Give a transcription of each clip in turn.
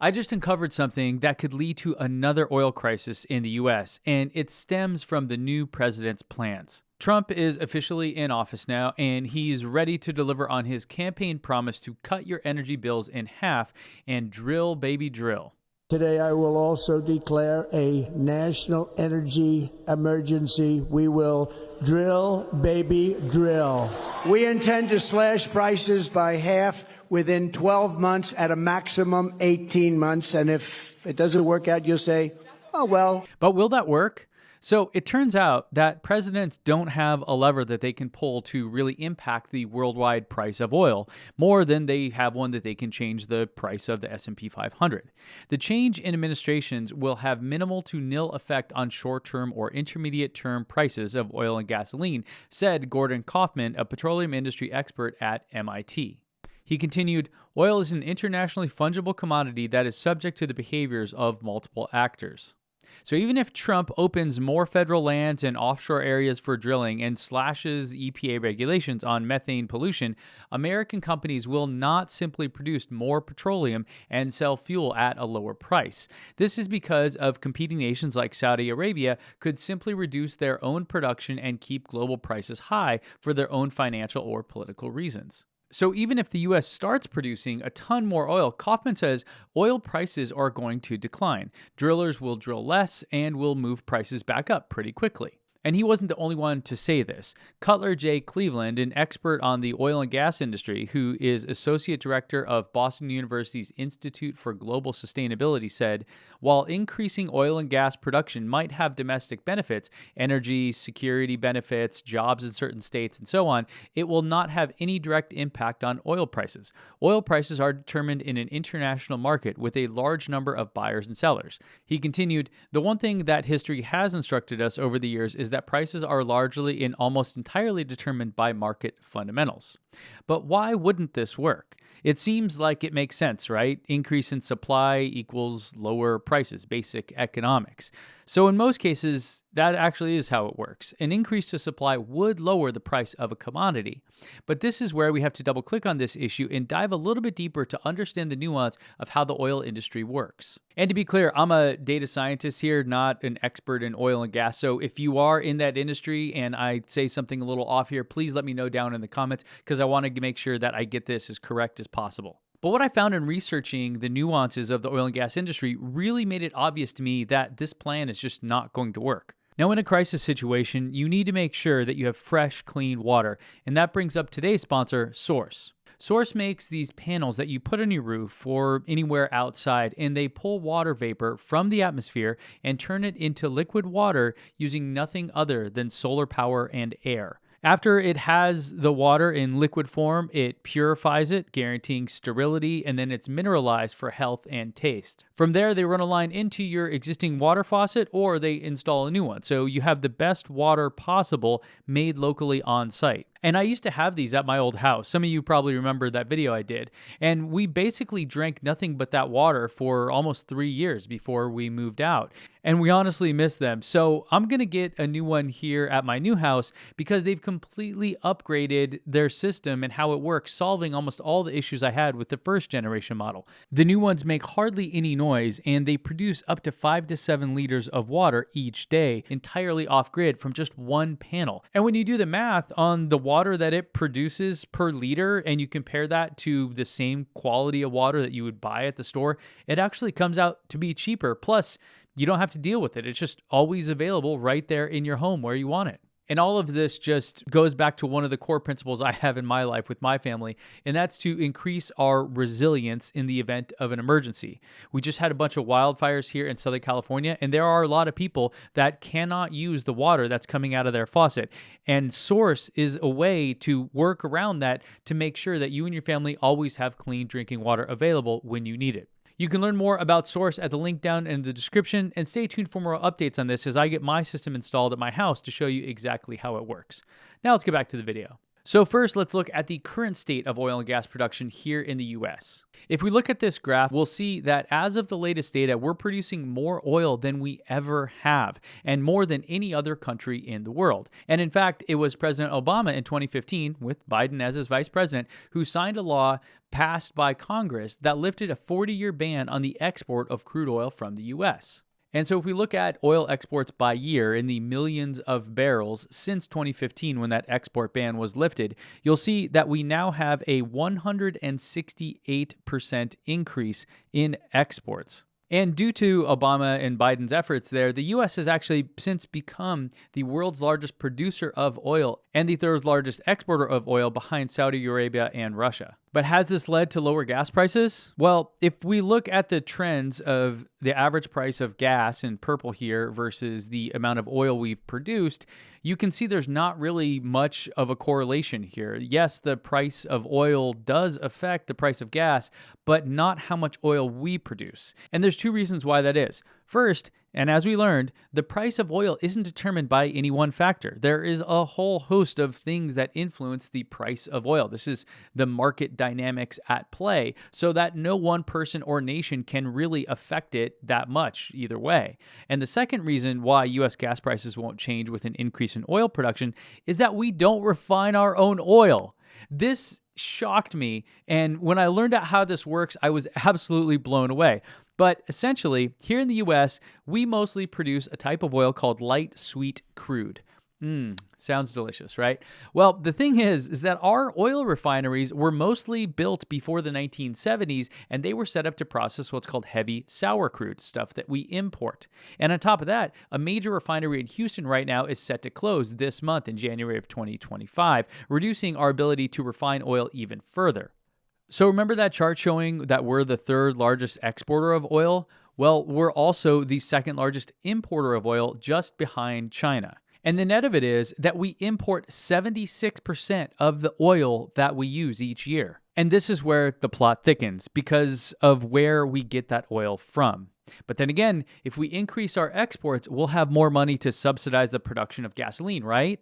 I just uncovered something that could lead to another oil crisis in the US, and it stems from the new president's plans. Trump is officially in office now, and he's ready to deliver on his campaign promise to cut your energy bills in half and drill, baby, drill. Today, I will also declare a national energy emergency. We will drill, baby, drill. We intend to slash prices by half within 12 months, at a maximum 18 months. And if it doesn't work out, you'll say, oh, well. But will that work? So it turns out that presidents don't have a lever that they can pull to really impact the worldwide price of oil more than they have one that they can change the price of the S&P 500. The change in administrations will have minimal to nil effect on short-term or intermediate-term prices of oil and gasoline, said Gordon Kaufman, a petroleum industry expert at MIT. He continued, oil is an internationally fungible commodity that is subject to the behaviors of multiple actors. So even if Trump opens more federal lands and offshore areas for drilling and slashes EPA regulations on methane pollution, American companies will not simply produce more petroleum and sell fuel at a lower price. This is because of competing nations like Saudi Arabia could simply reduce their own production and keep global prices high for their own financial or political reasons. So even if the U.S. starts producing a ton more oil, Kaufman says oil prices are going to decline. Drillers will drill less and will move prices back up pretty quickly. And he wasn't the only one to say this. Cutler J. Cleveland, an expert on the oil and gas industry, who is associate director of Boston University's Institute for Global Sustainability, said, while increasing oil and gas production might have domestic benefits, energy, security benefits, jobs in certain states, and so on, it will not have any direct impact on oil prices. Oil prices are determined in an international market with a large number of buyers and sellers. He continued, the one thing that history has instructed us over the years is that prices are largely and almost entirely determined by market fundamentals. But why wouldn't this work? It seems like it makes sense, right? Increase in supply equals lower prices, basic economics. So in most cases, that actually is how it works. An increase to supply would lower the price of a commodity. But this is where we have to double click on this issue and dive a little bit deeper to understand the nuance of how the oil industry works. And to be clear, I'm a data scientist here, not an expert in oil and gas. So if you are in that industry and I say something a little off here, please let me know down in the comments because I want to make sure that I get this as correct as possible. But what I found in researching the nuances of the oil and gas industry really made it obvious to me that this plan is just not going to work. Now, in a crisis situation, you need to make sure that you have fresh, clean water, and that brings up today's sponsor, Source. Source makes these panels that you put on your roof or anywhere outside, and they pull water vapor from the atmosphere and turn it into liquid water using nothing other than solar power and air. After it has the water in liquid form, it purifies it, guaranteeing sterility, and then it's mineralized for health and taste. From there, they run a line into your existing water faucet or they install a new one. So you have the best water possible made locally on site. And I used to have these at my old house. Some of you probably remember that video I did. And we basically drank nothing but that water for almost 3 years before we moved out. And we honestly miss them. So I'm going to get a new one here at my new house because they've completely upgraded their system and how it works, solving almost all the issues I had with the first generation model. The new ones make hardly any noise and they produce up to 5 to 7 liters of water each day, entirely off grid from just one panel. And when you do the math on the water that it produces per liter and you compare that to the same quality of water that you would buy at the store, it actually comes out to be cheaper. Plus, you don't have to deal with it. It's just always available right there in your home where you want it. And all of this just goes back to one of the core principles I have in my life with my family, and that's to increase our resilience in the event of an emergency. We just had a bunch of wildfires here in Southern California, and there are a lot of people that cannot use the water that's coming out of their faucet. And Source is a way to work around that to make sure that you and your family always have clean drinking water available when you need it. You can learn more about Source at the link down in the description, and stay tuned for more updates on this as I get my system installed at my house to show you exactly how it works. Now let's get back to the video. So first, let's look at the current state of oil and gas production here in the US. If we look at this graph, we'll see that as of the latest data, we're producing more oil than we ever have, and more than any other country in the world. And in fact, it was President Obama in 2015, with Biden as his vice president, who signed a law passed by Congress that lifted a 40-year ban on the export of crude oil from the US. And so if we look at oil exports by year in the millions of barrels since 2015 when that export ban was lifted, you'll see that we now have a 168% increase in exports. And due to Obama and Biden's efforts there, the U.S. has actually since become the world's largest producer of oil and the third largest exporter of oil behind Saudi Arabia and Russia. But has this led to lower gas prices? Well, if we look at the trends of the average price of gas in purple here versus the amount of oil we've produced, you can see there's not really much of a correlation here. Yes, the price of oil does affect the price of gas, but not how much oil we produce. And there's two reasons why that is. First, and as we learned, the price of oil isn't determined by any one factor. There is a whole host of things that influence the price of oil. This is the market dynamics at play, so that no one person or nation can really affect it that much either way. And the second reason why U.S. gas prices won't change with an increase in oil production is that we don't refine our own oil. This shocked me, and when I learned out how this works, I was absolutely blown away. But essentially, here in the US, we mostly produce a type of oil called light sweet crude. Sounds delicious, right? Well, the thing is that our oil refineries were mostly built before the 1970s, and they were set up to process what's called heavy sour crude, stuff that we import. And on top of that, a major refinery in Houston right now is set to close this month in January of 2025, reducing our ability to refine oil even further. So remember that chart showing that we're the third largest exporter of oil? Well, we're also the second largest importer of oil, just behind China. And the net of it is that we import 76% of the oil that we use each year. And this is where the plot thickens because of where we get that oil from. But then again, if we increase our exports, we'll have more money to subsidize the production of gasoline, right?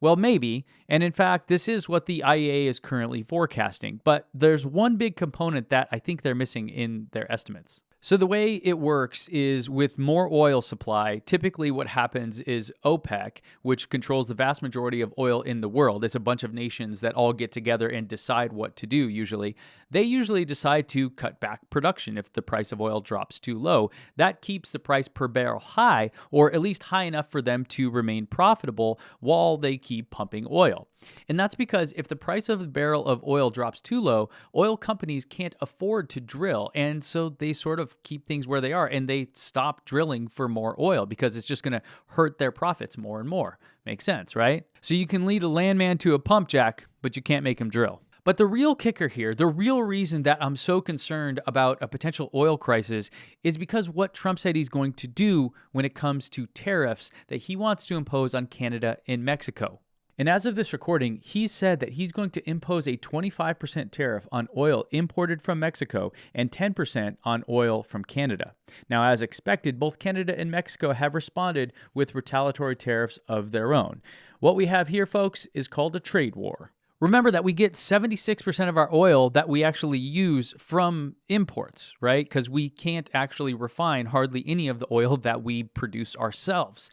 Well, maybe, and in fact, this is what the IEA is currently forecasting, but there's one big component that I think they're missing in their estimates. So the way it works is with more oil supply, typically what happens is OPEC, which controls the vast majority of oil in the world. It's a bunch of nations that all get together and decide what to do usually. They usually decide to cut back production if the price of oil drops too low. That keeps the price per barrel high, or at least high enough for them to remain profitable while they keep pumping oil. And that's because if the price of a barrel of oil drops too low, oil companies can't afford to drill. And so they sort of keep things where they are and they stop drilling for more oil because it's just going to hurt their profits more and more. Makes sense, right? So you can lead a landman to a pump jack, but you can't make him drill. But the real kicker here, the real reason that I'm so concerned about a potential oil crisis is because what Trump said he's going to do when it comes to tariffs that he wants to impose on Canada and Mexico. And as of this recording, he said that he's going to impose a 25% tariff on oil imported from Mexico and 10% on oil from Canada. Now, as expected, both Canada and Mexico have responded with retaliatory tariffs of their own. What we have here, folks, is called a trade war. Remember that we get 76% of our oil that we actually use from imports, right? Because we can't actually refine hardly any of the oil that we produce ourselves.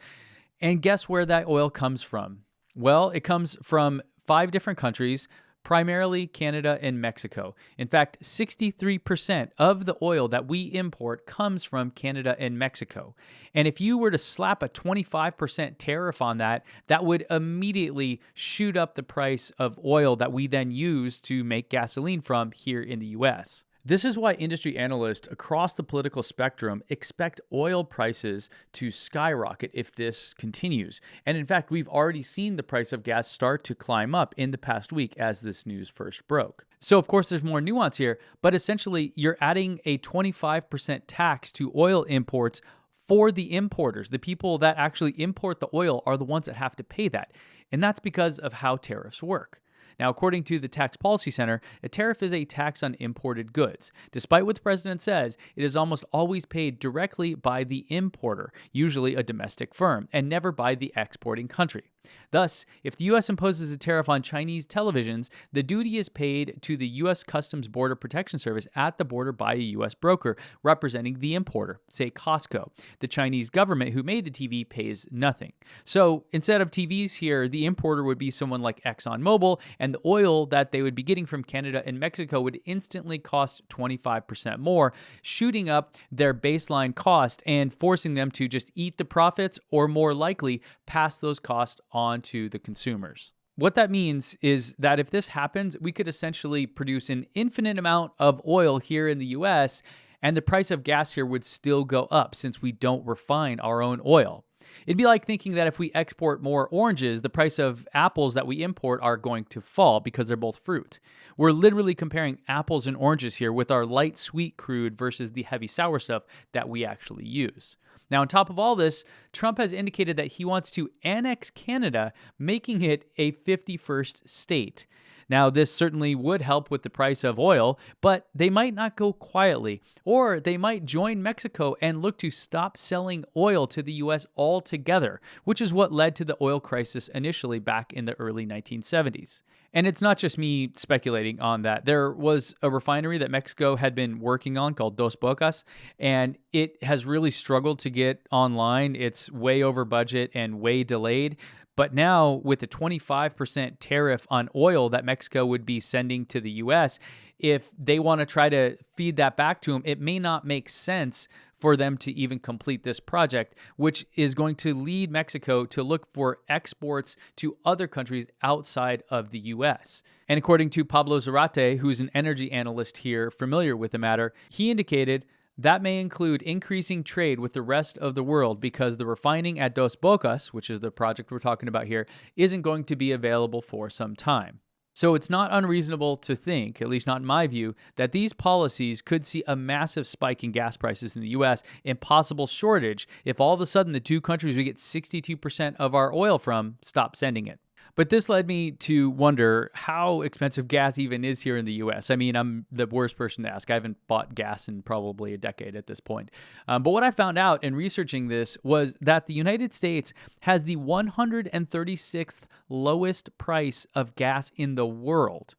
And guess where that oil comes from? Well, it comes from 5 different countries, primarily Canada and Mexico. In fact, 63% of the oil that we import comes from Canada and Mexico. And if you were to slap a 25% tariff on that, that would immediately shoot up the price of oil that we then use to make gasoline from here in the US. This is why industry analysts across the political spectrum expect oil prices to skyrocket if this continues. And in fact, we've already seen the price of gas start to climb up in the past week as this news first broke. So of course, there's more nuance here, but essentially you're adding a 25% tax to oil imports for the importers. The people that actually import the oil are the ones that have to pay that. And that's because of how tariffs work. Now, according to the Tax Policy Center, a tariff is a tax on imported goods. Despite what the president says, it is almost always paid directly by the importer, usually a domestic firm, and never by the exporting country. Thus, if the U.S. imposes a tariff on Chinese televisions, the duty is paid to the U.S. Customs Border Protection Service at the border by a U.S. broker representing the importer, say Costco. The Chinese government who made the TV pays nothing. So instead of TVs here, the importer would be someone like ExxonMobil, and the oil that they would be getting from Canada and Mexico would instantly cost 25% more, shooting up their baseline cost and forcing them to just eat the profits or more likely pass those costs on to the consumers. What that means is that if this happens, we could essentially produce an infinite amount of oil here in the US, and the price of gas here would still go up since we don't refine our own oil. It'd be like thinking that if we export more oranges, the price of apples that we import are going to fall because they're both fruit. We're literally comparing apples and oranges here with our light sweet crude versus the heavy sour stuff that we actually use. Now, on top of all this, Trump has indicated that he wants to annex Canada, making it a 51st state. Now, this certainly would help with the price of oil, but they might not go quietly, or they might join Mexico and look to stop selling oil to the U.S. altogether, which is what led to the oil crisis initially back in the early 1970s. And it's not just me speculating on that. There was a refinery that Mexico had been working on called Dos Bocas, and it has really struggled to get online. It's way over budget and way delayed. But now, with the 25% tariff on oil that Mexico would be sending to the U.S., if they want to try to feed that back to them, it may not make sense for them to even complete this project, which is going to lead Mexico to look for exports to other countries outside of the U.S. And according to Pablo Zarate, who's an energy analyst here familiar with the matter, he indicated that may include increasing trade with the rest of the world because the refining at Dos Bocas, which is the project we're talking about here, isn't going to be available for some time. So it's not unreasonable to think, at least not in my view, that these policies could see a massive spike in gas prices in the U.S. and possible shortage if all of a sudden the two countries we get 62% of our oil from stop sending it. But this led me to wonder how expensive gas even is here in the U.S. I mean, I'm the worst person to ask. I haven't bought gas in probably a decade at this point. But what I found out in researching this was that the United States has the 136th lowest price of gas in the world.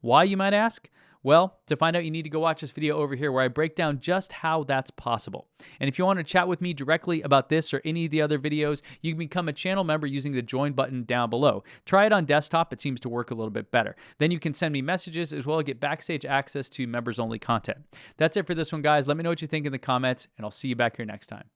Why, you might ask? Well, to find out, you need to go watch this video over here where I break down just how that's possible. And if you want to chat with me directly about this or any of the other videos, you can become a channel member using the join button down below. Try it on desktop. It seems to work a little bit better. Then you can send me messages as well as get backstage access to members-only content. That's it for this one, guys. Let me know what you think in the comments, and I'll see you back here next time.